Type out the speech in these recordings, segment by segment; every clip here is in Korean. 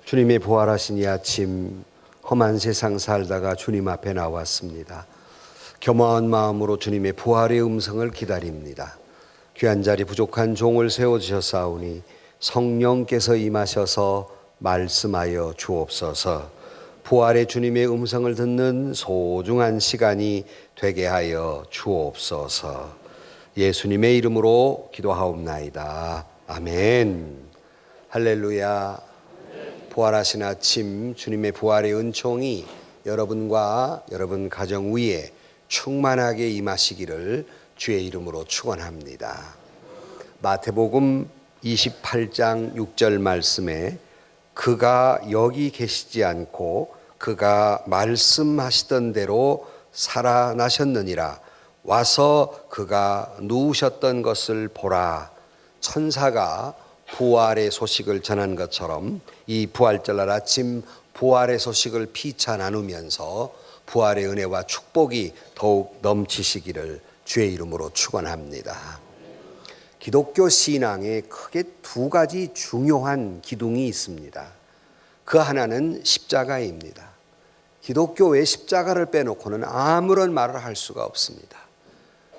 주님의 부활하신 이 아침 험한 세상 살다가 주님 앞에 나왔습니다. 겸허한 마음으로 주님의 부활의 음성을 기다립니다. 귀한 자리 부족한 종을 세워주셨사오니 성령께서 임하셔서 말씀하여 주옵소서. 부활의 주님의 음성을 듣는 소중한 시간이 되게 하여 주옵소서. 예수님의 이름으로 기도하옵나이다. 아멘. 할렐루야. 부활하신 아침 주님의 부활의 은총이 여러분과 여러분 가정 위에 충만하게 임하시기를 주의 이름으로 축원합니다. 마태복음 28장 6절 말씀에 그가 여기 계시지 않고 그가 말씀하시던 대로 살아나셨느니라. 와서 그가 누우셨던 것을 보라. 천사가 부활의 소식을 전한 것처럼 이 부활절날 아침 부활의 소식을 피차 나누면서 부활의 은혜와 축복이 더욱 넘치시기를 주의 이름으로 축원합니다. 기독교 신앙에 크게 두 가지 중요한 기둥이 있습니다. 그 하나는 십자가입니다. 기독교의 십자가를 빼놓고는 아무런 말을 할 수가 없습니다.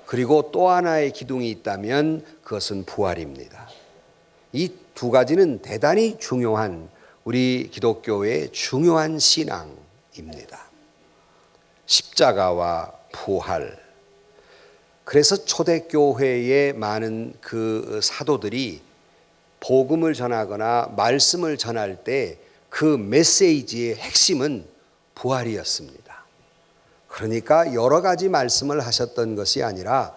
그리고 또 하나의 기둥이 있다면 그것은 부활입니다. 이 두 가지는 대단히 중요한 우리 기독교의 중요한 신앙입니다. 십자가와 부활. 그래서 초대교회의 많은 그 사도들이 복음을 전하거나 말씀을 전할 때 그 메시지의 핵심은 부활이었습니다. 그러니까 여러 가지 말씀을 하셨던 것이 아니라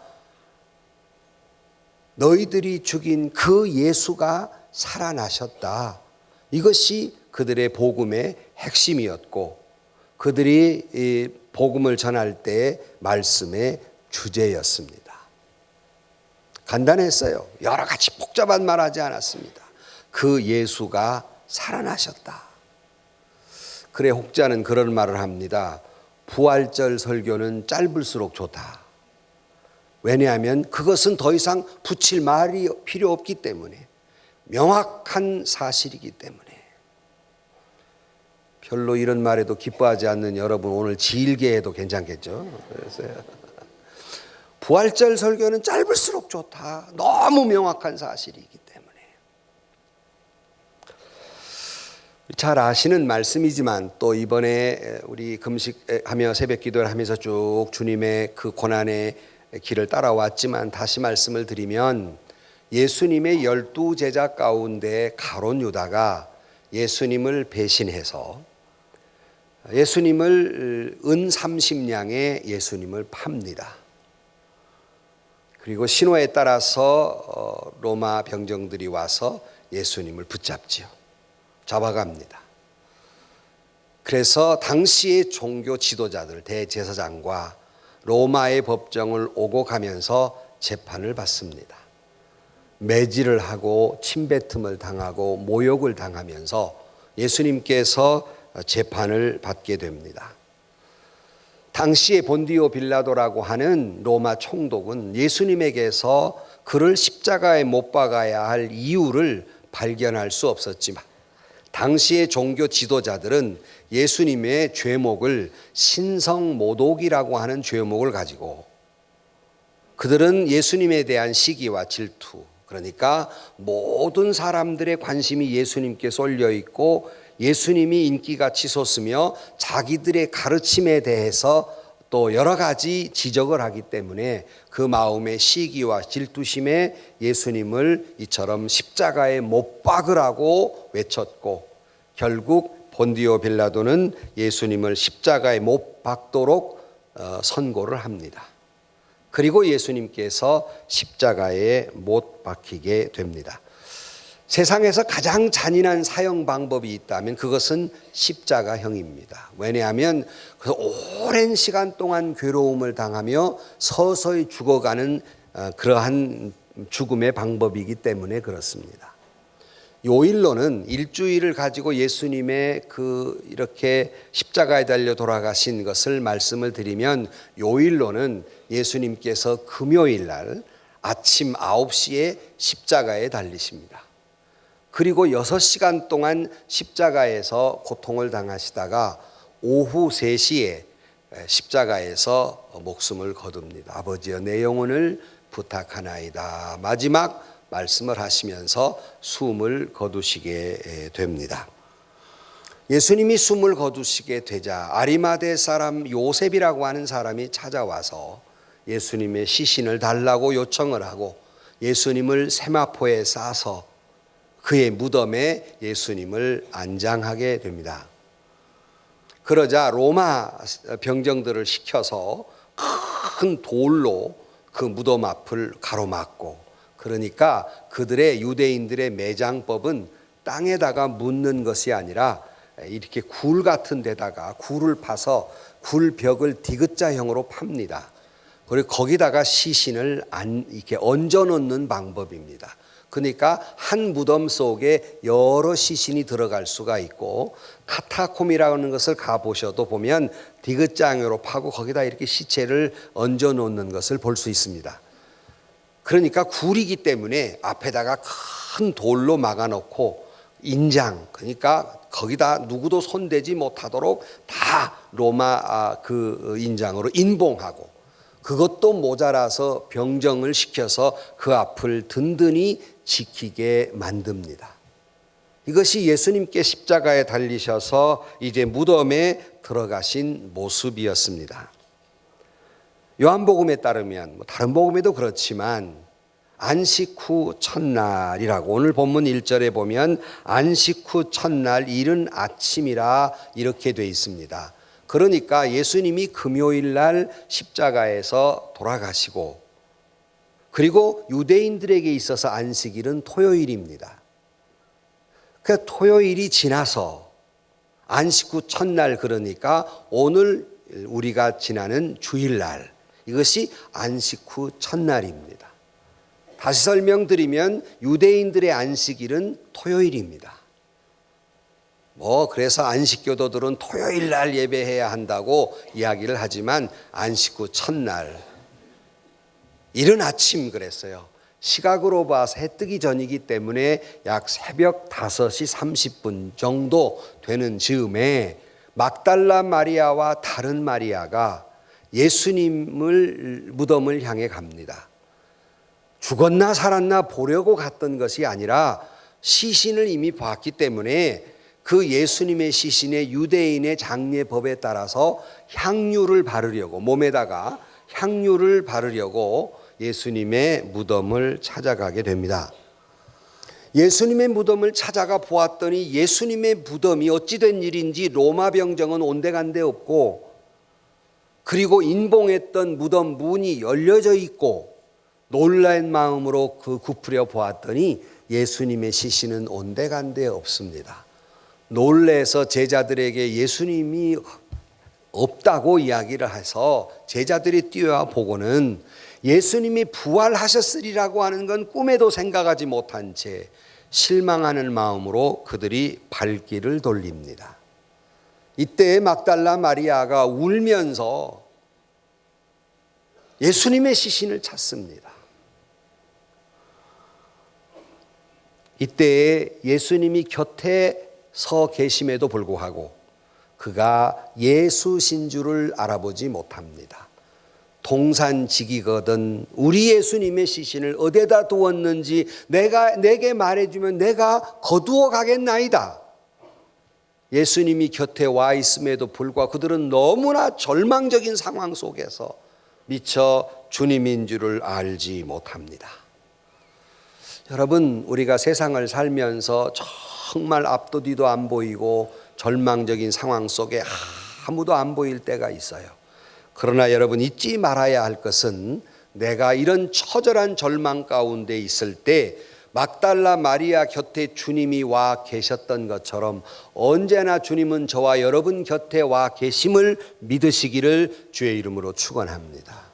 너희들이 죽인 그 예수가 살아나셨다. 이것이 그들의 복음의 핵심이었고 그들이 복음을 전할 때 말씀의 주제였습니다. 간단했어요. 여러 가지 복잡한 말 하지 않았습니다. 그 예수가 살아나셨다. 그래 혹자는 그런 말을 합니다. 부활절 설교는 짧을수록 좋다. 왜냐하면 그것은 더 이상 붙일 말이 필요 없기 때문에, 명확한 사실이기 때문에. 별로 이런 말에도 기뻐하지 않는 여러분 오늘 길게 해도 괜찮겠죠? 그래서 부활절 설교는 짧을수록 좋다. 너무 명확한 사실이기 때문에. 잘 아시는 말씀이지만 또 이번에 우리 금식하며 새벽 기도를 하면서 쭉 주님의 그 고난의 길을 따라왔지만 다시 말씀을 드리면 예수님의 12 제자 가운데 가룟 유다가 예수님을 배신해서 예수님을 은 30냥에 예수님을 팝니다. 그리고 신호에 따라서 로마 병정들이 와서 예수님을 붙잡지요. 잡아갑니다. 그래서 당시의 종교 지도자들, 대제사장과 로마의 법정을 오고 가면서 재판을 받습니다. 매질을 하고 침뱉음을 당하고 모욕을 당하면서 예수님께서 재판을 받게 됩니다. 당시에 본디오 빌라도라고 하는 로마 총독은 예수님에게서 그를 십자가에 못 박아야 할 이유를 발견할 수 없었지만 당시의 종교 지도자들은 예수님의 죄목을 신성모독이라고 하는 죄목을 가지고 그들은 예수님에 대한 시기와 질투, 그러니까 모든 사람들의 관심이 예수님께 쏠려 있고 예수님이 인기가 치솟으며 자기들의 가르침에 대해서 또 여러 가지 지적을 하기 때문에 그 마음의 시기와 질투심에 예수님을 이처럼 십자가에 못 박으라고 외쳤고 결국 본디오 빌라도는 예수님을 십자가에 못 박도록 선고를 합니다. 그리고 예수님께서 십자가에 못 박히게 됩니다. 세상에서 가장 잔인한 사형 방법이 있다면 그것은 십자가형입니다. 왜냐하면 그 오랜 시간 동안 괴로움을 당하며 서서히 죽어가는 그러한 죽음의 방법이기 때문에 그렇습니다. 요일로는 일주일을 가지고 예수님의 이렇게 십자가에 달려 돌아가신 것을 말씀을 드리면 요일로는 예수님께서 금요일 날 아침 9시에 십자가에 달리십니다. 그리고 6시간 동안 십자가에서 고통을 당하시다가 오후 3시에 십자가에서 목숨을 거둡니다. 아버지여 내 영혼을 부탁하나이다. 마지막 말씀을 하시면서 숨을 거두시게 됩니다. 예수님이 숨을 거두시게 되자 아리마대 사람 요셉이라고 하는 사람이 찾아와서 예수님의 시신을 달라고 요청을 하고 예수님을 세마포에 싸서 그의 무덤에 예수님을 안장하게 됩니다. 그러자 로마 병정들을 시켜서 큰 돌로 그 무덤 앞을 가로막고, 그러니까 그들의 유대인들의 매장법은 땅에다가 묻는 것이 아니라 이렇게 굴 같은 데다가 굴을 파서 굴벽을 디귿자형으로 팝니다. 그리고 거기다가 시신을 이렇게 얹어 놓는 방법입니다. 그러니까 한 무덤 속에 여러 시신이 들어갈 수가 있고, 카타콤이라고 하는 것을 가보셔도 보면 디귿자형으로 파고 거기다 이렇게 시체를 얹어 놓는 것을 볼 수 있습니다. 그러니까 굴이기 때문에 앞에다가 큰 돌로 막아놓고 인장, 그러니까 거기다 누구도 손대지 못하도록 다 로마 그 인장으로 인봉하고, 그것도 모자라서 병정을 시켜서 그 앞을 든든히 지키게 만듭니다. 이것이 예수님께 십자가에 달리셔서 이제 무덤에 들어가신 모습이었습니다. 요한복음에 따르면 다른 복음에도 그렇지만 안식 후 첫날이라고, 오늘 본문 1절에 보면 안식 후 첫날 이른 아침이라 이렇게 돼 있습니다. 그러니까 예수님이 금요일 날 십자가에서 돌아가시고, 그리고 유대인들에게 있어서 안식일은 토요일입니다. 그 토요일이 지나서 안식 후 첫날, 그러니까 오늘 우리가 지나는 주일날, 이것이 안식 후 첫날입니다. 다시 설명드리면 유대인들의 안식일은 토요일입니다. 그래서 안식교도들은 토요일 날 예배해야 한다고 이야기를 하지만 안식 후 첫날, 이른 아침 그랬어요. 시각으로 봐서 해 뜨기 전이기 때문에 약 새벽 5시 30분 정도 되는 즈음에 막달라 마리아와 다른 마리아가 예수님을 무덤을 향해 갑니다. 죽었나 살았나 보려고 갔던 것이 아니라 시신을 이미 봤기 때문에 그 예수님의 시신에 유대인의 장례법에 따라서 향유를 바르려고, 몸에다가 향유를 바르려고 예수님의 무덤을 찾아가게 됩니다. 예수님의 무덤을 찾아가 보았더니 예수님의 무덤이 어찌된 일인지 로마 병정은 온데간데 없고, 그리고 인봉했던 무덤 문이 열려져 있고, 놀란 마음으로 굽으려 보았더니 예수님의 시신은 온데간데 없습니다. 놀래서 제자들에게 예수님이 없다고 이야기를 해서 제자들이 뛰어와 보고는 예수님이 부활하셨으리라고 하는 건 꿈에도 생각하지 못한 채 실망하는 마음으로 그들이 발길을 돌립니다. 이때 막달라 마리아가 울면서 예수님의 시신을 찾습니다. 이때 예수님이 곁에 서 계심에도 불구하고 그가 예수신 줄을 알아보지 못합니다. 동산직이거든 우리 예수님의 시신을 어디에다 두었는지 내게 말해주면 내가 거두어 가겠나이다. 예수님이 곁에 와 있음에도 불구하고 그들은 너무나 절망적인 상황 속에서 미처 주님인 줄을 알지 못합니다. 여러분, 우리가 세상을 살면서 정말 앞도 뒤도 안 보이고 절망적인 상황 속에 아무도 안 보일 때가 있어요. 그러나 여러분, 잊지 말아야 할 것은 내가 이런 처절한 절망 가운데 있을 때 막달라 마리아 곁에 주님이 와 계셨던 것처럼 언제나 주님은 저와 여러분 곁에 와 계심을 믿으시기를 주의 이름으로 축원합니다.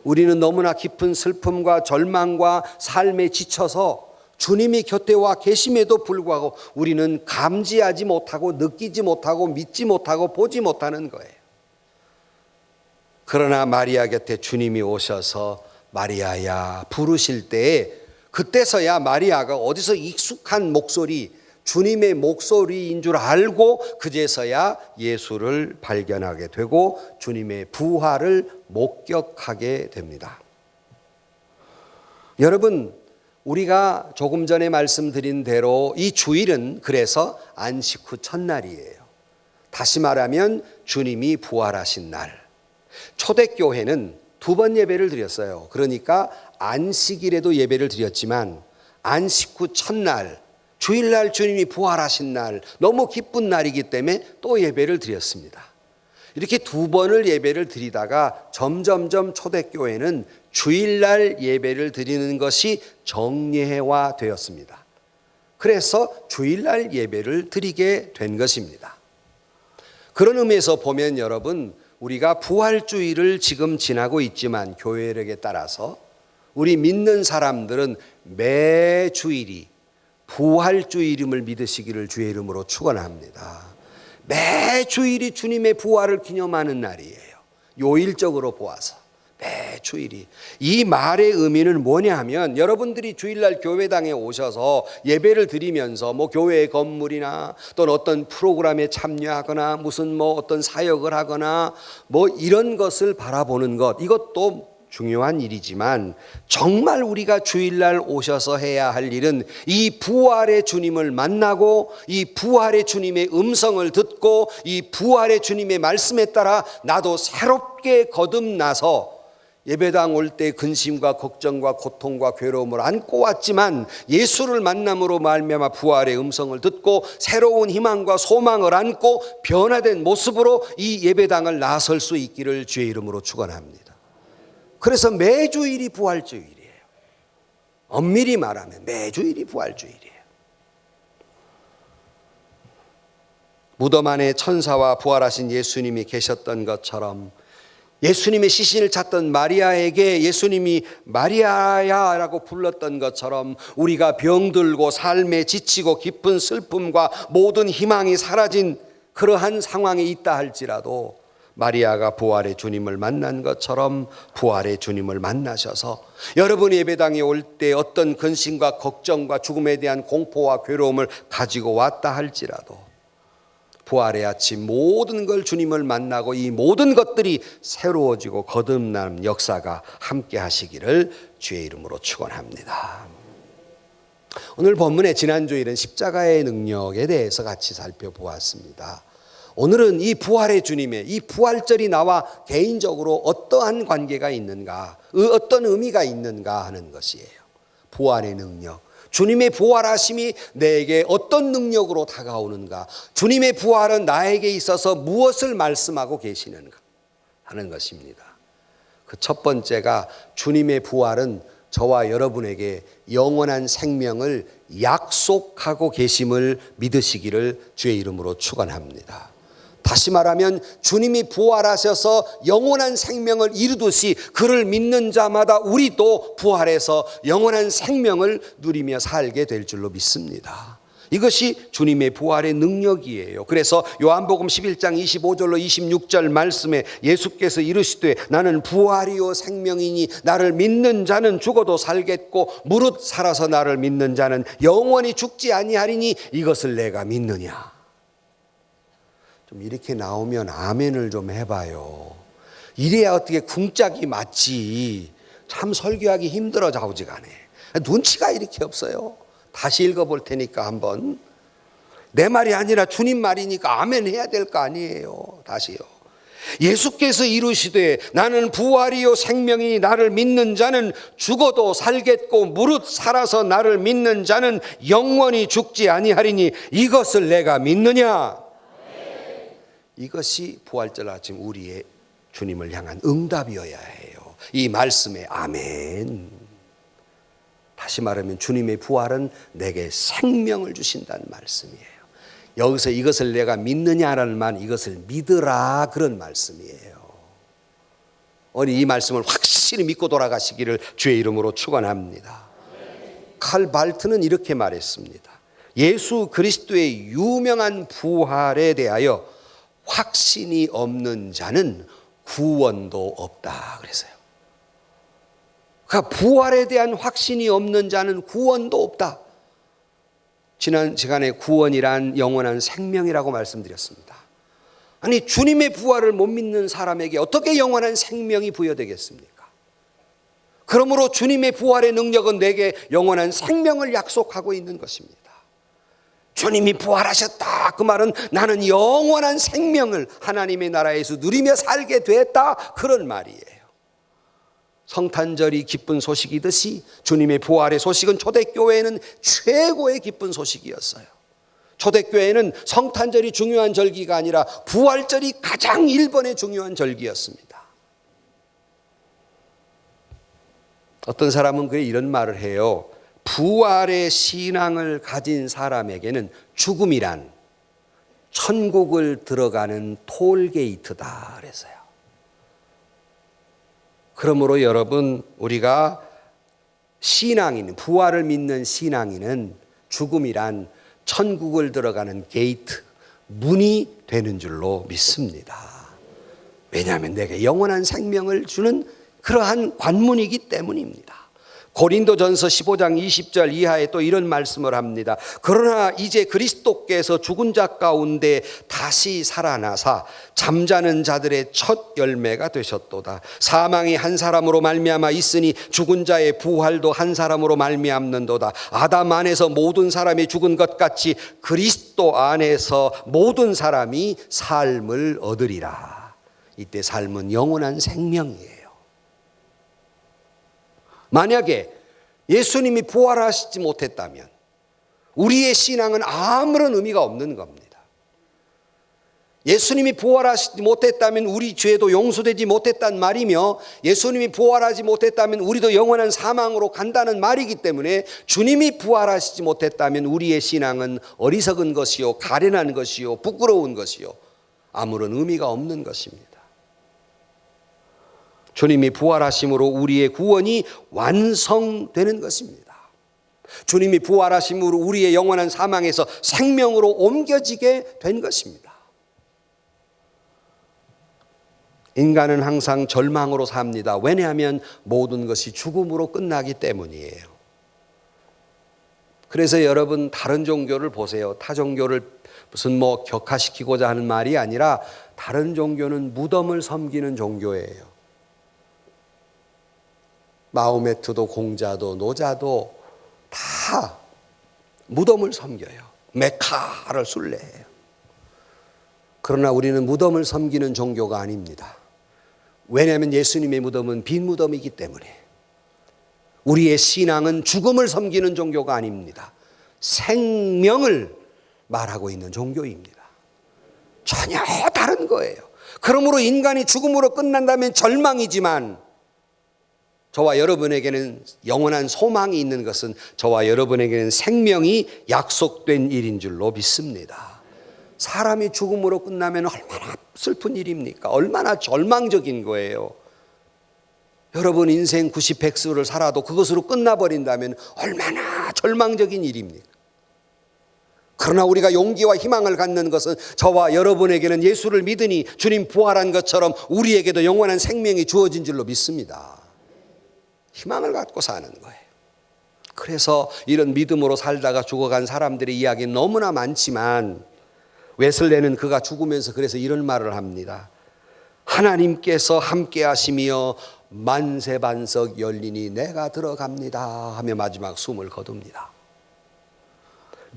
우리는 너무나 깊은 슬픔과 절망과 삶에 지쳐서 주님이 곁에 와 계심에도 불구하고 우리는 감지하지 못하고 느끼지 못하고 믿지 못하고 보지 못하는 거예요. 그러나 마리아 곁에 주님이 오셔서 마리아야 부르실 때에 그때서야 마리아가 어디서 익숙한 목소리, 주님의 목소리인 줄 알고 그제서야 예수를 발견하게 되고 주님의 부활을 목격하게 됩니다. 여러분, 우리가 조금 전에 말씀드린 대로 이 주일은 그래서 안식 후 첫날이에요. 다시 말하면 주님이 부활하신 날. 초대교회는 2번 예배를 드렸어요. 그러니까 안식일에도 예배를 드렸지만 안식 후 첫날, 주일날 주님이 부활하신 날, 너무 기쁜 날이기 때문에 또 예배를 드렸습니다. 이렇게 2번을 예배를 드리다가 점점점 초대교회는 주일날 예배를 드리는 것이 정례화 되었습니다. 그래서 주일날 예배를 드리게 된 것입니다. 그런 의미에서 보면 여러분, 우리가 부활주일을 지금 지나고 있지만 교회력에 따라서 우리 믿는 사람들은 매 주일이 부활주일임을 믿으시기를 주의 이름으로 축원합니다. 매 주일이 주님의 부활을 기념하는 날이에요. 요일적으로 보아서 매 주일이. 이 말의 의미는 뭐냐 하면 여러분들이 주일날 교회당에 오셔서 예배를 드리면서 뭐 교회의 건물이나 또는 어떤 프로그램에 참여하거나 무슨 어떤 사역을 하거나 이런 것을 바라보는 것, 이것도 중요한 일이지만 정말 우리가 주일날 오셔서 해야 할 일은 이 부활의 주님을 만나고 이 부활의 주님의 음성을 듣고 이 부활의 주님의 말씀에 따라 나도 새롭게 거듭나서 예배당 올 때 근심과 걱정과 고통과 괴로움을 안고 왔지만 예수를 만남으로 말미암아 부활의 음성을 듣고 새로운 희망과 소망을 안고 변화된 모습으로 이 예배당을 나설 수 있기를 주의 이름으로 축원합니다. 그래서 매주일이 부활주일이에요. 엄밀히 말하면 매주일이 부활주일이에요. 무덤 안에 천사와 부활하신 예수님이 계셨던 것처럼 예수님의 시신을 찾던 마리아에게 예수님이 마리아야라고 불렀던 것처럼 우리가 병들고 삶에 지치고 깊은 슬픔과 모든 희망이 사라진 그러한 상황에 있다 할지라도 마리아가 부활의 주님을 만난 것처럼 부활의 주님을 만나셔서 여러분 예배당에 올 때 어떤 근심과 걱정과 죽음에 대한 공포와 괴로움을 가지고 왔다 할지라도 부활의 아침 모든 걸 주님을 만나고 이 모든 것들이 새로워지고 거듭나는 역사가 함께 하시기를 주의 이름으로 축원합니다. 오늘 본문의 지난주일은 십자가의 능력에 대해서 같이 살펴보았습니다. 오늘은 이 부활의 주님의 이 부활절이 나와 개인적으로 어떠한 관계가 있는가, 어떤 의미가 있는가 하는 것이에요. 부활의 능력, 주님의 부활하심이 내게 어떤 능력으로 다가오는가, 주님의 부활은 나에게 있어서 무엇을 말씀하고 계시는가 하는 것입니다. 그 첫 번째가 주님의 부활은 저와 여러분에게 영원한 생명을 약속하고 계심을 믿으시기를 주의 이름으로 축원합니다. 다시 말하면 주님이 부활하셔서 영원한 생명을 이루듯이 그를 믿는 자마다 우리도 부활해서 영원한 생명을 누리며 살게 될 줄로 믿습니다. 이것이 주님의 부활의 능력이에요. 그래서 요한복음 11장 25절로 26절 말씀에 예수께서 이르시되 나는 부활이요 생명이니 나를 믿는 자는 죽어도 살겠고 무릇 살아서 나를 믿는 자는 영원히 죽지 아니하리니 이것을 내가 믿느냐. 좀 이렇게 나오면 아멘을 좀 해봐요. 이래야 어떻게 궁짝이 맞지. 참 설교하기 힘들어 좌우지간에. 눈치가 이렇게 없어요. 다시 읽어볼 테니까 한번. 내 말이 아니라 주님 말이니까 아멘 해야 될 거 아니에요. 다시요. 예수께서 이르시되 나는 부활이요 생명이니 나를 믿는 자는 죽어도 살겠고 무릇 살아서 나를 믿는 자는 영원히 죽지 아니하리니 이것을 내가 믿느냐. 이것이 부활절 아침 우리의 주님을 향한 응답이어야 해요. 이 말씀에 아멘. 다시 말하면 주님의 부활은 내게 생명을 주신다는 말씀이에요. 여기서 이것을 내가 믿느냐라는 말, 이것을 믿으라 그런 말씀이에요. 오늘 이 말씀을 확실히 믿고 돌아가시기를 주의 이름으로 축원합니다. 칼 발트는 이렇게 말했습니다. 예수 그리스도의 유명한 부활에 대하여 확신이 없는 자는 구원도 없다 그랬어요. 그러니까 부활에 대한 확신이 없는 자는 구원도 없다. 지난 시간에 구원이란 영원한 생명이라고 말씀드렸습니다. 아니, 주님의 부활을 못 믿는 사람에게 어떻게 영원한 생명이 부여되겠습니까? 그러므로 주님의 부활의 능력은 내게 영원한 생명을 약속하고 있는 것입니다. 주님이 부활하셨다. 그 말은 나는 영원한 생명을 하나님의 나라에서 누리며 살게 됐다. 그런 말이에요. 성탄절이 기쁜 소식이듯이 주님의 부활의 소식은 초대교회에는 최고의 기쁜 소식이었어요. 초대교회는 성탄절이 중요한 절기가 아니라 부활절이 가장 1번의 중요한 절기였습니다. 어떤 사람은 그에 이런 말을 해요. 부활의 신앙을 가진 사람에게는 죽음이란 천국을 들어가는 톨게이트다 그랬어요. 그러므로 여러분, 우리가 신앙인, 부활을 믿는 신앙인은 죽음이란 천국을 들어가는 게이트, 문이 되는 줄로 믿습니다. 왜냐하면 내게 영원한 생명을 주는 그러한 관문이기 때문입니다. 고린도전서 15장 20절 이하에 또 이런 말씀을 합니다. 그러나 이제 그리스도께서 죽은 자 가운데 다시 살아나사 잠자는 자들의 첫 열매가 되셨도다. 사망이 한 사람으로 말미암아 있으니 죽은 자의 부활도 한 사람으로 말미암는도다. 아담 안에서 모든 사람이 죽은 것 같이 그리스도 안에서 모든 사람이 삶을 얻으리라. 이때 삶은 영원한 생명이에요. 만약에 예수님이 부활하시지 못했다면 우리의 신앙은 아무런 의미가 없는 겁니다. 예수님이 부활하시지 못했다면 우리 죄도 용서되지 못했단 말이며, 예수님이 부활하지 못했다면 우리도 영원한 사망으로 간다는 말이기 때문에 주님이 부활하시지 못했다면 우리의 신앙은 어리석은 것이요, 가련한 것이요, 부끄러운 것이요, 아무런 의미가 없는 것입니다. 주님이 부활하심으로 우리의 구원이 완성되는 것입니다. 주님이 부활하심으로 우리의 영원한 사망에서 생명으로 옮겨지게 된 것입니다. 인간은 항상 절망으로 삽니다. 왜냐하면 모든 것이 죽음으로 끝나기 때문이에요. 그래서 여러분, 다른 종교를 보세요. 타 종교를 무슨 격화시키고자 하는 말이 아니라 다른 종교는 무덤을 섬기는 종교예요. 마호메트도 공자도 노자도 다 무덤을 섬겨요. 메카를 순례해요. 그러나 우리는 무덤을 섬기는 종교가 아닙니다. 왜냐하면 예수님의 무덤은 빈 무덤이기 때문에. 우리의 신앙은 죽음을 섬기는 종교가 아닙니다. 생명을 말하고 있는 종교입니다. 전혀 다른 거예요. 그러므로 인간이 죽음으로 끝난다면 절망이지만, 저와 여러분에게는 영원한 소망이 있는 것은 저와 여러분에게는 생명이 약속된 일인 줄로 믿습니다. 사람이 죽음으로 끝나면 얼마나 슬픈 일입니까? 얼마나 절망적인 거예요. 여러분 인생 90, 100수를 살아도 그것으로 끝나버린다면 얼마나 절망적인 일입니까? 그러나 우리가 용기와 희망을 갖는 것은 저와 여러분에게는 예수를 믿으니 주님 부활한 것처럼 우리에게도 영원한 생명이 주어진 줄로 믿습니다. 희망을 갖고 사는 거예요. 그래서 이런 믿음으로 살다가 죽어간 사람들의 이야기는 너무나 많지만, 웨슬레는 그가 죽으면서 그래서 이런 말을 합니다. 하나님께서 함께 하시며 만세반석 열리니 내가 들어갑니다 하며 마지막 숨을 거둡니다.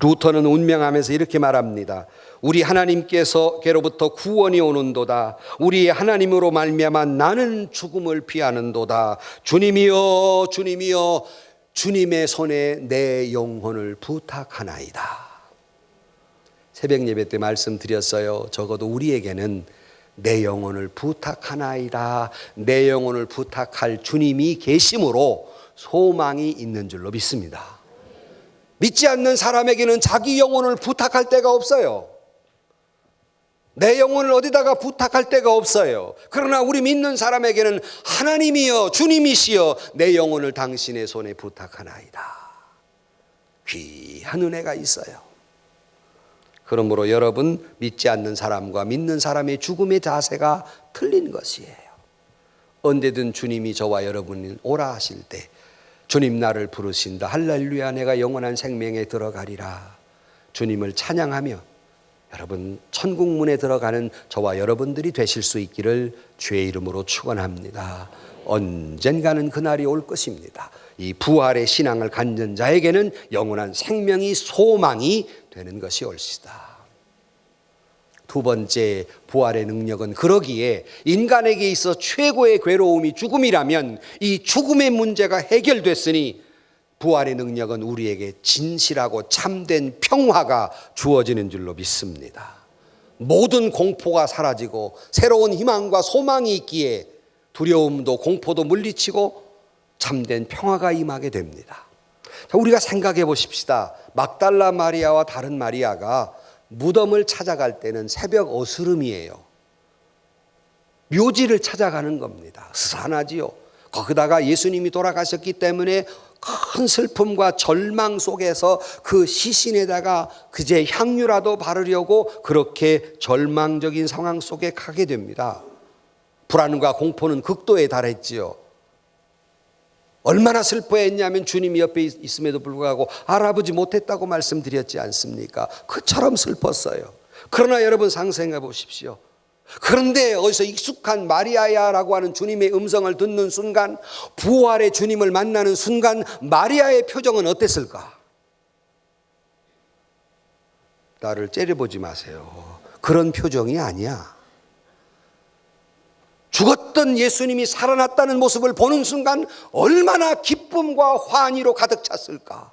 루터는 운명하면서 이렇게 말합니다. 우리 하나님께서로부터 구원이 오는도다. 우리의 하나님으로 말미암아 나는 죽음을 피하는도다. 주님이여 주님이여 주님의 손에 내 영혼을 부탁하나이다. 새벽 예배 때 말씀드렸어요. 적어도 우리에게는 내 영혼을 부탁하나이다. 내 영혼을 부탁할 주님이 계심으로 소망이 있는 줄로 믿습니다. 믿지 않는 사람에게는 자기 영혼을 부탁할 데가 없어요. 내 영혼을 어디다가 부탁할 데가 없어요. 그러나 우리 믿는 사람에게는 하나님이여 주님이시여 내 영혼을 당신의 손에 부탁하나이다. 귀한 은혜가 있어요. 그러므로 여러분, 믿지 않는 사람과 믿는 사람의 죽음의 자세가 틀린 것이에요. 언제든 주님이 저와 여러분을 오라 하실 때 주님 나를 부르신다. 할렐루야, 내가 영원한 생명에 들어가리라. 주님을 찬양하며 여러분 천국 문에 들어가는 저와 여러분들이 되실 수 있기를 주의 이름으로 축원합니다. 언젠가는 그날이 올 것입니다. 이 부활의 신앙을 갖는 자에게는 영원한 생명이 소망이 되는 것이 올시다. 두 번째, 부활의 능력은 그러기에 인간에게 있어 최고의 괴로움이 죽음이라면 이 죽음의 문제가 해결됐으니 부활의 능력은 우리에게 진실하고 참된 평화가 주어지는 줄로 믿습니다. 모든 공포가 사라지고 새로운 희망과 소망이 있기에 두려움도 공포도 물리치고 참된 평화가 임하게 됩니다. 자, 우리가 생각해 보십시다. 막달라 마리아와 다른 마리아가 무덤을 찾아갈 때는 새벽 어스름이에요. 묘지를 찾아가는 겁니다. 스산하지요. 거기다가 예수님이 돌아가셨기 때문에 큰 슬픔과 절망 속에서 그 시신에다가 그제 향유라도 바르려고 그렇게 절망적인 상황 속에 가게 됩니다. 불안과 공포는 극도에 달했지요. 얼마나 슬퍼했냐면 주님이 옆에 있음에도 불구하고 알아보지 못했다고 말씀드렸지 않습니까? 그처럼 슬펐어요. 그러나 여러분 상상해 보십시오. 그런데 어디서 익숙한 마리아야라고 하는 주님의 음성을 듣는 순간, 부활의 주님을 만나는 순간 마리아의 표정은 어땠을까? 나를 째려보지 마세요. 그런 표정이 아니야. 죽었던 예수님이 살아났다는 모습을 보는 순간 얼마나 기쁨과 환희로 가득 찼을까?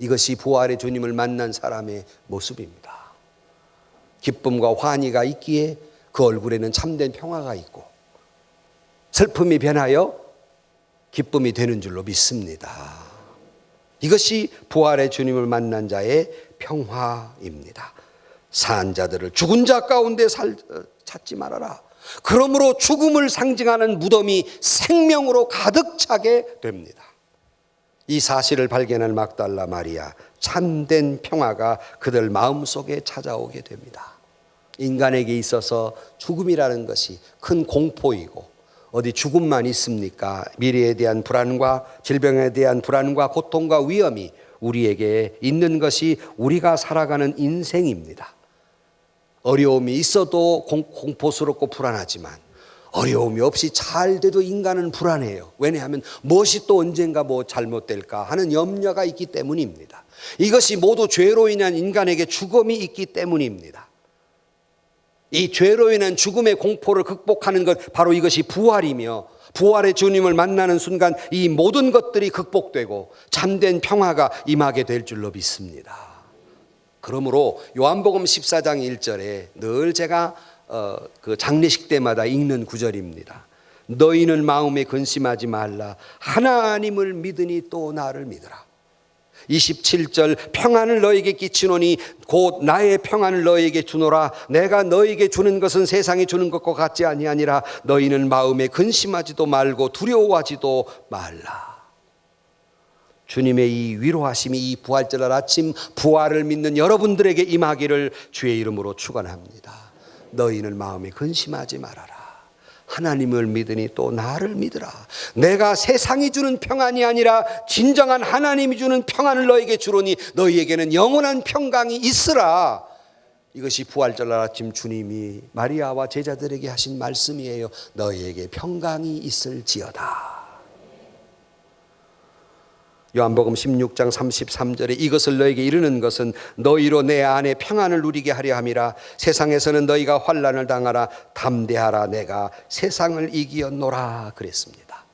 이것이 부활의 주님을 만난 사람의 모습입니다. 기쁨과 환희가 있기에 그 얼굴에는 참된 평화가 있고 슬픔이 변하여 기쁨이 되는 줄로 믿습니다. 이것이 부활의 주님을 만난 자의 평화입니다. 산 자들을 죽은 자 가운데 찾지 말아라. 그러므로 죽음을 상징하는 무덤이 생명으로 가득 차게 됩니다. 이 사실을 발견한 막달라 마리아, 참된 평화가 그들 마음속에 찾아오게 됩니다. 인간에게 있어서 죽음이라는 것이 큰 공포이고 어디 죽음만 있습니까? 미래에 대한 불안과 질병에 대한 불안과 고통과 위험이 우리에게 있는 것이 우리가 살아가는 인생입니다. 어려움이 있어도 공포스럽고 불안하지만 어려움이 없이 잘 돼도 인간은 불안해요. 왜냐하면 무엇이 또 언젠가 뭐 잘못될까 하는 염려가 있기 때문입니다. 이것이 모두 죄로 인한 인간에게 죽음이 있기 때문입니다. 이 죄로 인한 죽음의 공포를 극복하는 것, 바로 이것이 부활이며, 부활의 주님을 만나는 순간 이 모든 것들이 극복되고 참된 평화가 임하게 될 줄로 믿습니다. 그러므로 요한복음 14장 1절에 늘 제가 그 장례식 때마다 읽는 구절입니다. 너희는 마음에 근심하지 말라. 하나님을 믿으니 또 나를 믿으라. 27절 평안을 너에게 끼치노니 곧 나의 평안을 너에게 주노라. 내가 너에게 주는 것은 세상이 주는 것과 같지 아니하니라. 너희는 마음에 근심하지도 말고 두려워하지도 말라. 주님의 이 위로하심이 이 부활절 아침 부활을 믿는 여러분들에게 임하기를 주의 이름으로 축원합니다. 너희는 마음에 근심하지 말아라. 하나님을 믿으니 또 나를 믿으라. 내가 세상이 주는 평안이 아니라 진정한 하나님이 주는 평안을 너에게 주노니 너희에게는 영원한 평강이 있으라. 이것이 부활절 아침 주님이 마리아와 제자들에게 하신 말씀이에요. 너희에게 평강이 있을지어다. 요한복음 16장 33절에 이것을 너에게 이르는 것은 너희로 내 안에 평안을 누리게 하려 함이라. 세상에서는 너희가 환난을 당하라. 담대하라. 내가 세상을 이기었노라 그랬습니다.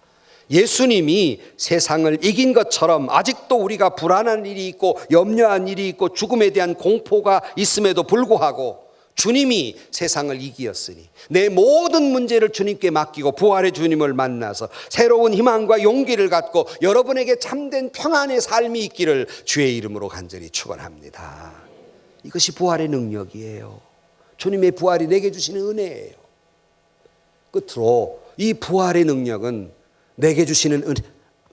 예수님이 세상을 이긴 것처럼 아직도 우리가 불안한 일이 있고 염려한 일이 있고 죽음에 대한 공포가 있음에도 불구하고 주님이 세상을 이기었으니 내 모든 문제를 주님께 맡기고 부활의 주님을 만나서 새로운 희망과 용기를 갖고 여러분에게 참된 평안의 삶이 있기를 주의 이름으로 간절히 축원합니다. 이것이 부활의 능력이에요. 주님의 부활이 내게 주시는 은혜예요. 끝으로 이 부활의 능력은 내게 주시는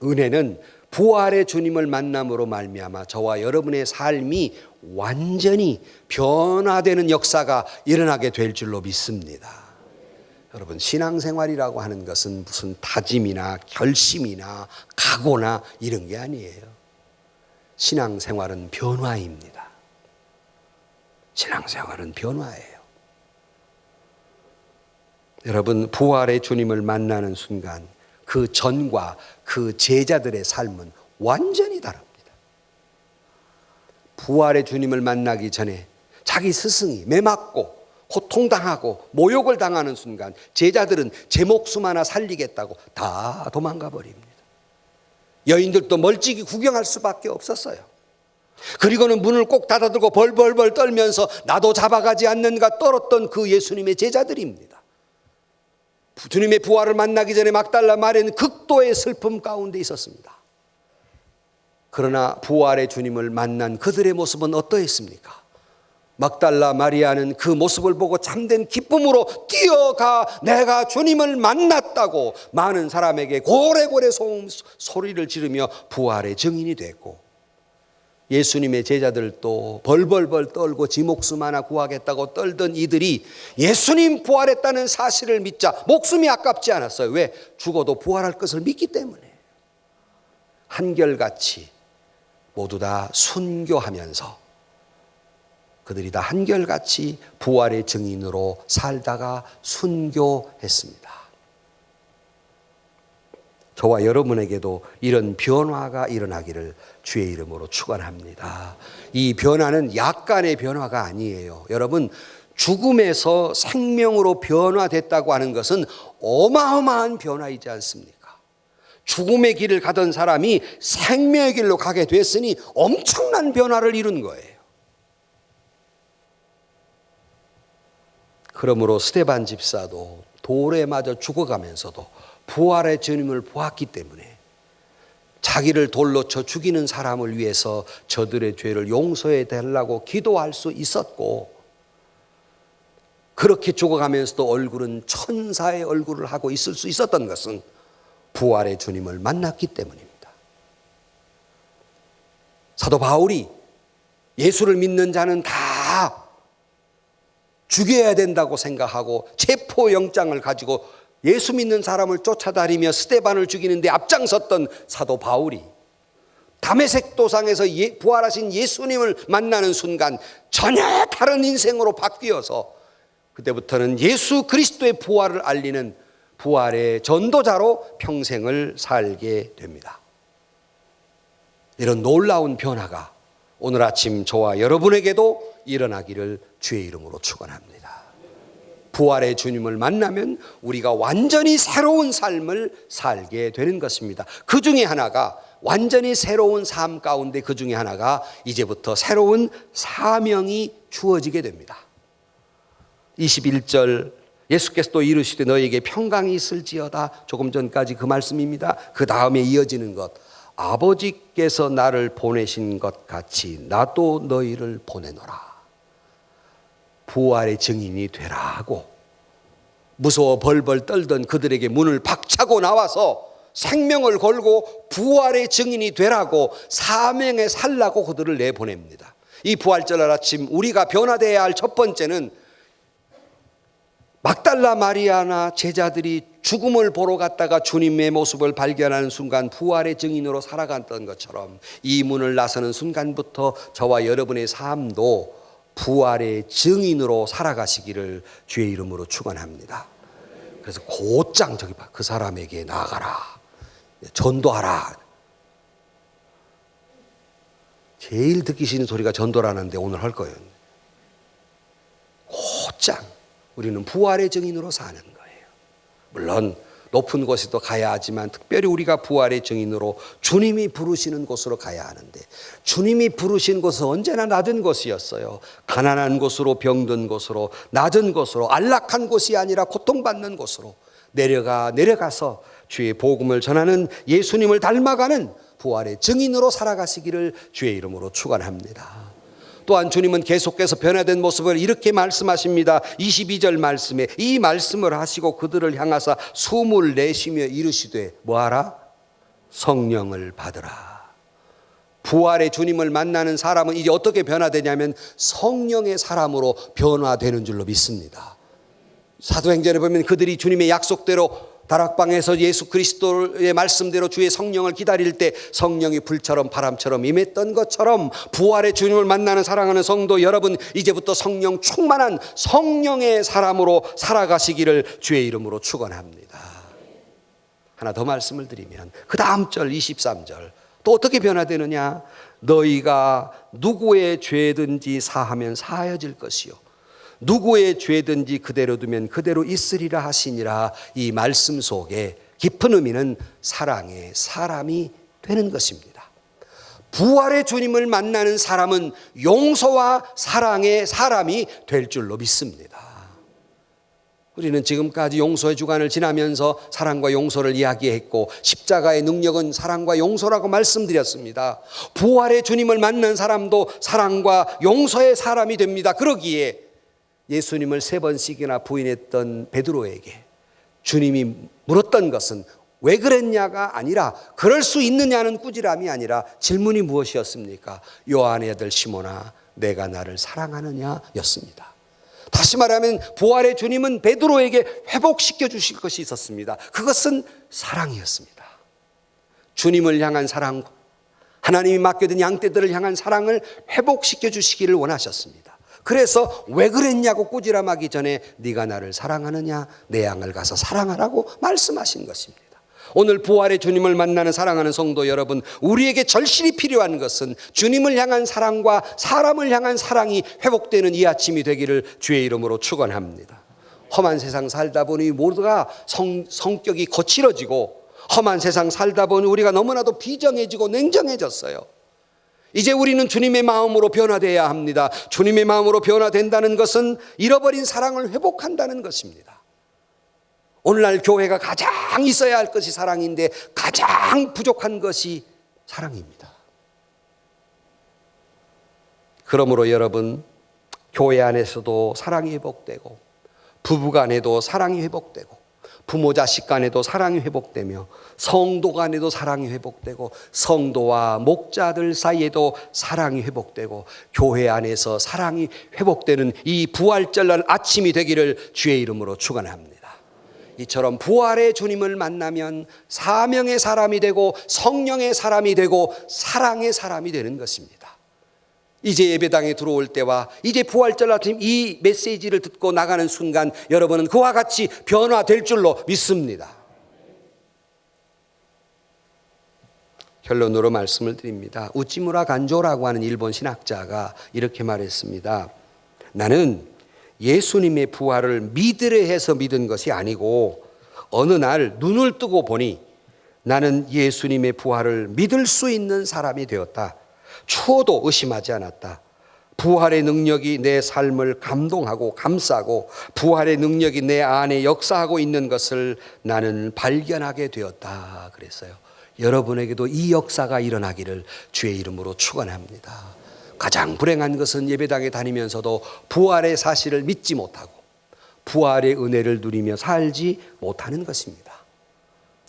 은혜는 부활의 주님을 만남으로 말미암아 저와 여러분의 삶이 완전히 변화되는 역사가 일어나게 될 줄로 믿습니다. 여러분, 신앙생활이라고 하는 것은 무슨 다짐이나 결심이나 각오나 이런 게 아니에요. 신앙생활은 변화입니다. 신앙생활은 변화예요. 여러분, 부활의 주님을 만나는 순간 그 전과 그 제자들의 삶은 완전히 다릅니다. 부활의 주님을 만나기 전에 자기 스승이 매맞고 고통당하고 모욕을 당하는 순간 제자들은 제 목숨 하나 살리겠다고 다 도망가 버립니다. 여인들도 멀찍이 구경할 수밖에 없었어요. 그리고는 문을 꼭 닫아두고 벌벌벌 떨면서 나도 잡아가지 않는가 떨었던 그 예수님의 제자들입니다. 주님의 부활을 만나기 전에 막달라 마리아는 극도의 슬픔 가운데 있었습니다. 그러나 부활의 주님을 만난 그들의 모습은 어떠했습니까? 막달라 마리아는 그 모습을 보고 참된 기쁨으로 뛰어가 내가 주님을 만났다고 많은 사람에게 고래고래 소리를 지르며 부활의 증인이 됐고, 예수님의 제자들도 벌벌벌 떨고 지 목숨 하나 구하겠다고 떨던 이들이 예수님 부활했다는 사실을 믿자 목숨이 아깝지 않았어요. 왜? 죽어도 부활할 것을 믿기 때문에. 한결같이 모두 다 순교하면서 그들이 다 한결같이 부활의 증인으로 살다가 순교했습니다. 저와 여러분에게도 이런 변화가 일어나기를 주의 이름으로 축원합니다. 이 변화는 약간의 변화가 아니에요. 여러분, 죽음에서 생명으로 변화됐다고 하는 것은 어마어마한 변화이지 않습니까? 죽음의 길을 가던 사람이 생명의 길로 가게 됐으니 엄청난 변화를 이룬 거예요. 그러므로 스데반 집사도 돌에 맞아 죽어가면서도 부활의 주님을 보았기 때문에 자기를 돌로 쳐 죽이는 사람을 위해서 저들의 죄를 용서해 달라고 기도할 수 있었고, 그렇게 죽어가면서도 얼굴은 천사의 얼굴을 하고 있을 수 있었던 것은 부활의 주님을 만났기 때문입니다. 사도 바울이 예수를 믿는 자는 다 죽여야 된다고 생각하고 체포영장을 가지고 예수 믿는 사람을 쫓아다니며 스데반을 죽이는데 앞장섰던 사도 바울이 다메섹 도상에서 부활하신 예수님을 만나는 순간 전혀 다른 인생으로 바뀌어서 그때부터는 예수 그리스도의 부활을 알리는 부활의 전도자로 평생을 살게 됩니다. 이런 놀라운 변화가 오늘 아침 저와 여러분에게도 일어나기를 주의 이름으로 축원합니다. 부활의 주님을 만나면 우리가 완전히 새로운 삶을 살게 되는 것입니다. 그 중에 하나가, 완전히 새로운 삶 가운데 그 중에 하나가 이제부터 새로운 사명이 주어지게 됩니다. 21절 예수께서 또 이르시되 너에게 평강이 있을지어다. 조금 전까지 그 말씀입니다. 그 다음에 이어지는 것, 아버지께서 나를 보내신 것 같이 나도 너희를 보내노라. 부활의 증인이 되라고 무서워 벌벌 떨던 그들에게 문을 박차고 나와서 생명을 걸고 부활의 증인이 되라고 사명에 살라고 그들을 내보냅니다. 이 부활절 아침 우리가 변화되어야 할 첫 번째는 막달라 마리아나 제자들이 죽음을 보러 갔다가 주님의 모습을 발견하는 순간 부활의 증인으로 살아갔던 것처럼 이 문을 나서는 순간부터 저와 여러분의 삶도 부활의 증인으로 살아가시기를 주의 이름으로 축원합니다. 그래서 곧장 저기 봐, 그 사람에게 나아가라, 전도하라. 제일 듣기 싫은 소리가 전도라는데 오늘 할 거예요. 곧장 우리는 부활의 증인으로 사는 거예요. 물론 높은 곳에도 가야 하지만 특별히 우리가 부활의 증인으로 주님이 부르시는 곳으로 가야 하는데, 주님이 부르신 곳은 언제나 낮은 곳이었어요. 가난한 곳으로, 병든 곳으로, 낮은 곳으로, 안락한 곳이 아니라 고통받는 곳으로 내려가서 주의 복음을 전하는 예수님을 닮아가는 부활의 증인으로 살아가시기를 주의 이름으로 축원합니다. 또한 주님은 계속해서 변화된 모습을 이렇게 말씀하십니다. 22절 말씀에 이 말씀을 하시고 그들을 향하사 숨을 내쉬며 이르시되 뭐하라? 성령을 받으라. 부활의 주님을 만나는 사람은 이제 어떻게 변화되냐면 성령의 사람으로 변화되는 줄로 믿습니다. 사도행전에 보면 그들이 주님의 약속대로 다락방에서 예수 그리스도의 말씀대로 주의 성령을 기다릴 때 성령이 불처럼 바람처럼 임했던 것처럼 부활의 주님을 만나는 사랑하는 성도 여러분, 이제부터 성령 충만한 성령의 사람으로 살아가시기를 주의 이름으로 축원합니다. 하나 더 말씀을 드리면 그 다음 절 23절 또 어떻게 변화되느냐? 너희가 누구의 죄든지 사하면 사하여질 것이요 누구의 죄든지 그대로 두면 그대로 있으리라 하시니라. 이 말씀 속에 깊은 의미는 사랑의 사람이 되는 것입니다. 부활의 주님을 만나는 사람은 용서와 사랑의 사람이 될 줄로 믿습니다. 우리는 지금까지 용서의 주간을 지나면서 사랑과 용서를 이야기했고 십자가의 능력은 사랑과 용서라고 말씀드렸습니다. 부활의 주님을 만난 사람도 사랑과 용서의 사람이 됩니다. 그러기에 예수님을 3번씩이나 부인했던 베드로에게 주님이 물었던 것은 왜 그랬냐가 아니라 그럴 수 있느냐는 꾸지람이 아니라 질문이 무엇이었습니까? 요한의 아들 시몬아, 내가 나를 사랑하느냐 였습니다. 다시 말하면 부활의 주님은 베드로에게 회복시켜 주실 것이 있었습니다. 그것은 사랑이었습니다. 주님을 향한 사랑, 하나님이 맡겨둔 양떼들을 향한 사랑을 회복시켜 주시기를 원하셨습니다. 그래서 왜 그랬냐고 꾸지람하기 전에 네가 나를 사랑하느냐, 내 양을 가서 사랑하라고 말씀하신 것입니다. 오늘 부활의 주님을 만나는 사랑하는 성도 여러분, 우리에게 절실히 필요한 것은 주님을 향한 사랑과 사람을 향한 사랑이 회복되는 이 아침이 되기를 주의 이름으로 축원합니다. 험한 세상 살다 보니 모두가 성격이 거칠어지고 험한 세상 살다 보니 우리가 너무나도 비정해지고 냉정해졌어요. 이제 우리는 주님의 마음으로 변화되어야 합니다. 주님의 마음으로 변화된다는 것은 잃어버린 사랑을 회복한다는 것입니다. 오늘날 교회가 가장 있어야 할 것이 사랑인데 가장 부족한 것이 사랑입니다. 그러므로 여러분, 교회 안에서도 사랑이 회복되고 부부 간에도 사랑이 회복되고 부모 자식 간에도 사랑이 회복되며 성도 간에도 사랑이 회복되고 성도와 목자들 사이에도 사랑이 회복되고 교회 안에서 사랑이 회복되는 이 부활절 아침이 되기를 주의 이름으로 축원합니다. 이처럼 부활의 주님을 만나면 사명의 사람이 되고 성령의 사람이 되고 사랑의 사람이 되는 것입니다. 이제 예배당에 들어올 때와 이제 부활절 아침 이 메시지를 듣고 나가는 순간 여러분은 그와 같이 변화될 줄로 믿습니다. 결론으로 말씀을 드립니다. 우찌무라 간조라고 하는 일본 신학자가 이렇게 말했습니다. 나는 예수님의 부활을 믿으려 해서 믿은 것이 아니고 어느 날 눈을 뜨고 보니 나는 예수님의 부활을 믿을 수 있는 사람이 되었다. 추워도 의심하지 않았다. 부활의 능력이 내 삶을 감동하고 감싸고 부활의 능력이 내 안에 역사하고 있는 것을 나는 발견하게 되었다 그랬어요. 여러분에게도 이 역사가 일어나기를 주의 이름으로 축원합니다. 가장 불행한 것은 예배당에 다니면서도 부활의 사실을 믿지 못하고 부활의 은혜를 누리며 살지 못하는 것입니다.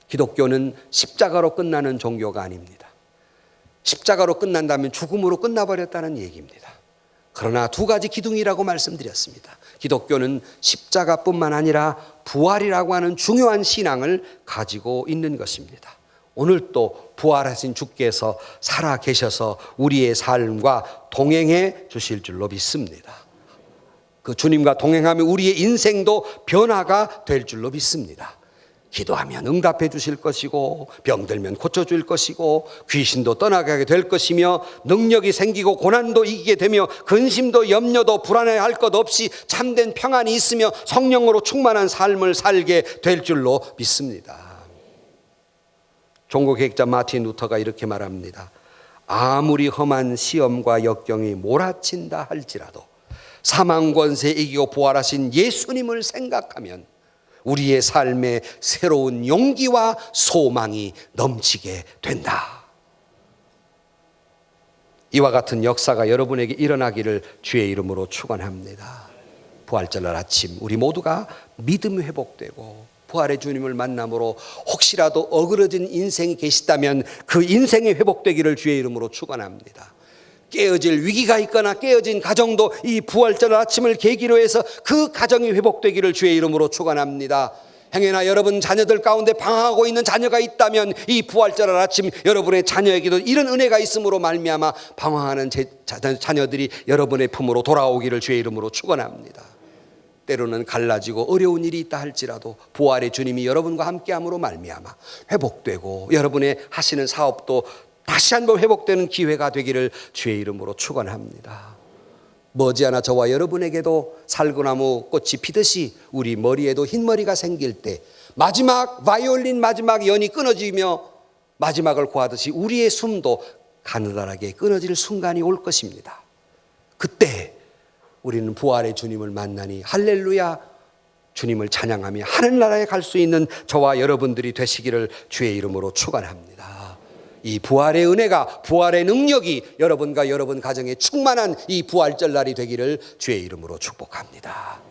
기독교는 십자가로 끝나는 종교가 아닙니다. 십자가로 끝난다면 죽음으로 끝나버렸다는 얘기입니다. 그러나 2가지 기둥이라고 말씀드렸습니다. 기독교는 십자가뿐만 아니라 부활이라고 하는 중요한 신앙을 가지고 있는 것입니다. 오늘 또 부활하신 주께서 살아 계셔서 우리의 삶과 동행해 주실 줄로 믿습니다. 그 주님과 동행하면 우리의 인생도 변화가 될 줄로 믿습니다. 기도하면 응답해 주실 것이고 병들면 고쳐줄 것이고 귀신도 떠나가게 될 것이며 능력이 생기고 고난도 이기게 되며 근심도 염려도 불안해할 것 없이 참된 평안이 있으며 성령으로 충만한 삶을 살게 될 줄로 믿습니다. 종교개혁자 마틴 루터가 이렇게 말합니다. 아무리 험한 시험과 역경이 몰아친다 할지라도 사망 권세 이기고 부활하신 예수님을 생각하면 우리의 삶에 새로운 용기와 소망이 넘치게 된다. 이와 같은 역사가 여러분에게 일어나기를 주의 이름으로 축원합니다. 부활절날 아침 우리 모두가 믿음이 회복되고 부활의 주님을 만남으로 혹시라도 어그러진 인생이 계시다면 그 인생이 회복되기를 주의 이름으로 축원합니다. 깨어질 위기가 있거나 깨어진 가정도 이 부활절 아침을 계기로 해서 그 가정이 회복되기를 주의 이름으로 축원합니다. 행여나 여러분 자녀들 가운데 방황하고 있는 자녀가 있다면 이 부활절 아침 여러분의 자녀에게도 이런 은혜가 있음으로 말미암아 방황하는 자녀들이 여러분의 품으로 돌아오기를 주의 이름으로 축원합니다. 때로는 갈라지고 어려운 일이 있다 할지라도 부활의 주님이 여러분과 함께함으로 말미암아 회복되고 여러분의 하시는 사업도 다시 한번 회복되는 기회가 되기를 주의 이름으로 축원합니다. 머지않아 저와 여러분에게도 살구나무 꽃이 피듯이 우리 머리에도 흰머리가 생길 때 마지막 바이올린 마지막 연이 끊어지며 마지막을 고하듯이 우리의 숨도 가느다랗게 끊어질 순간이 올 것입니다. 그때 우리는 부활의 주님을 만나니 할렐루야 주님을 찬양하며 하늘나라에 갈 수 있는 저와 여러분들이 되시기를 주의 이름으로 축원합니다. 이 부활의 은혜가 부활의 능력이 여러분과 여러분 가정에 충만한 이 부활절 날이 되기를 주의 이름으로 축복합니다.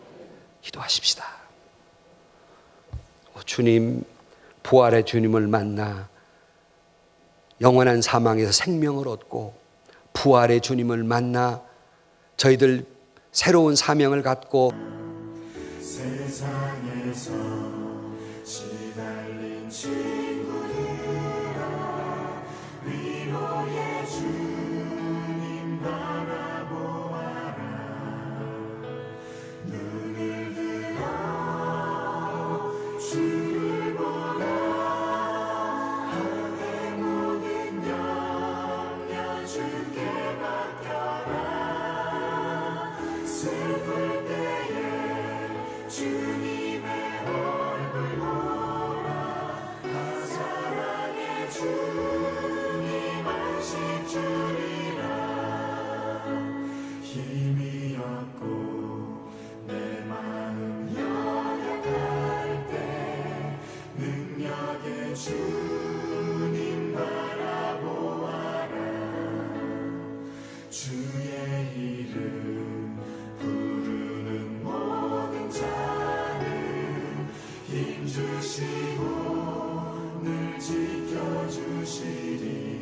기도하십시다. 주님, 부활의 주님을 만나 영원한 사망에서 생명을 얻고 부활의 주님을 만나 저희들 새로운 사명을 갖고 세상에서 시달린 친구들아 위로의 주님 바라보아라. 눈을 들어 주를 보라. 하늘의 모든 영역 주께 맡겨라. 슬플 때에 주님의 얼굴 보라. 사랑의 주님 안식 주리라. 힘이 없고 내 마음 연약할 때 능력의 주님 바라보아라. 주의 이름 부르는 모든 자는 힘주시고 늘 지켜주시리.